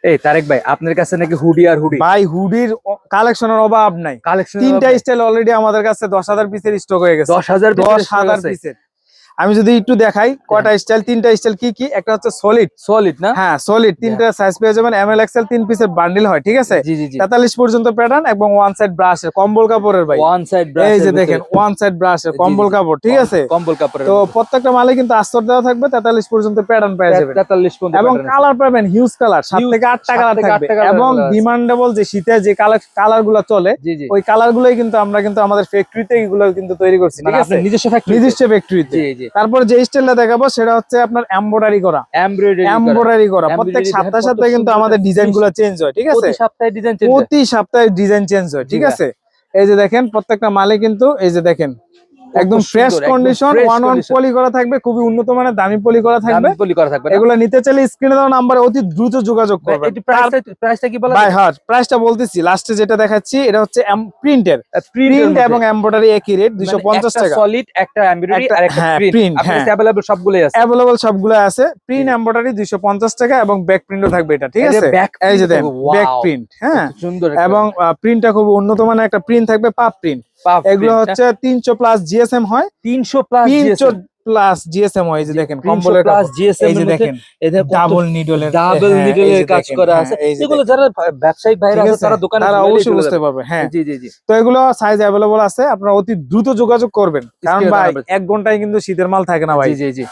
এই তারেক ভাই, আপনার কাছে নাকি হুডি আর হুডি? ভাই হুডির কালেকশনের অভাব নাই। কালেকশন তিনটা স্টাইল অলরেডি আমাদের কাছে 10,000 পিসের স্টক হয়ে গেছে। 10,000 10,000 পিসের। আমি যদি একটু দেখাই কয়টা স্টাইল, তিনটা স্টাইল কি কি, একটা হচ্ছে সলিড। সলিড না? হ্যাঁ সলিড, তিনটা সাইজ পেয়ে যাবেন। এমএল এক্সেল 3 পিসের বান্ডিল হয়, ঠিক আছে? জি জি জি। 43 পর্যন্ত প্যাটার্ন এবং ওয়ান সাইড ব্রাশের কম্বল কাপড়ের ভাই। ওয়ান সাইড ব্রাশ, এই যে দেখেন ওয়ান সাইড ব্রাশের কম্বল কাপড়, ঠিক আছে? কম্বল কাপড়ের তো প্রত্যেকটা মালে কিন্তু আস্তর দেওয়া থাকবে, 43 পর্যন্ত প্যাটার্ন পেয়ে যাবেন। 43 পর্যন্ত এবং pattern আছে। কালার পাবেন হিউজ কালার, 7 থেকে 8টা কালার থাকবে। এবং ডিমান্ডেবল যে শীতে যে কালার গুলো চলে, জি জি। ওই কালার গুলোই কিন্তু আমরা কিন্তু আমাদের ফ্যাক্টরিতে এগুলো কিন্তু তৈরি করছি, ঠিক মানে আছে? আপনার নিজস্ব ফ্যাক্টরি? নিজস্ব ফ্যাক্টরিতে। জি জি। তারপর যে স্টাইলটা দেখাবো সেটা হচ্ছে আপনার এমব্রয়ডারি করা। এমব্রয়ডারি করা প্রত্যেক সপ্তাহে সপ্তাহে কিন্তু আমাদের ডিজাইন গুলো চেঞ্জ হয়, ঠিক আছে? প্রতি সপ্তাহে ডিজাইন চেঞ্জ হয়। প্রতি সপ্তাহে ডিজাইন চেঞ্জ হয়, ঠিক আছে? এই যে দেখেন প্রত্যেকটা মালে কিন্তু এই যে দেখেন একদম ফ্রেশ কন্ডিশন, ওয়ান পলি করা থাকবে, খুবই উন্নত মানের দামি পলি করা থাকবে। পলি করা থাকবে। এগুলো নিতে চাইলে স্ক্রিনে দেওয়া নম্বরে অতি দ্রুত যোগাযোগ করবেন। এটি প্রাইসটা কি বলা ভাই হ্যাঁ, প্রাইসটা বলতেছি, লাস্টে যেটা দেখাচ্ছি এটা হচ্ছে প্রিন্টের, প্রিন্ট এবং এমব্রয়ডারি একই রেট, 250 টাকা। সলিড, একটা এমব্রয়ডারি আর একটা প্রিন্ট। হ্যাঁ अवेलेबल সবগুলাই আছে। अवेलेबल সবগুলো আছে। প্রিন্ট এমব্রয়ডারি 250 টাকা এবং ব্যাক প্রিন্টও থাকবে এটা, ঠিক আছে? এই যে দেখেন ব্যাক প্রিন্ট, হ্যাঁ সুন্দর। এবং প্রিন্টটা খুব উন্নত মানের একটা প্রিন্ট থাকবে, পাপ প্রিন্ট। এগুলো হচ্ছে 300 প্লাস জিএসএম হয়, 300 প্লাস 300 প্লাস জিএসএম হয়। এই যে দেখেন কম্বলের প্লাস জিএসএম, এই যে দেখেন ডাবল নিডলের কাজ করা আছে। এগুলো যারা ব্যবসায়িক ভাইরা আছে তারা দোকানে তারা অবশ্যই বুঝতে পারবে। হ্যাঁ জি জি জি। তো এগুলো সাইজ अवेलेबल আছে, আপনারা অতি দ্রুত যোগাযোগ করবেন, কারণ ভাই 1 ঘন্টায় কিন্তু শীতের মাল থাকে না ভাই। জি জি জি।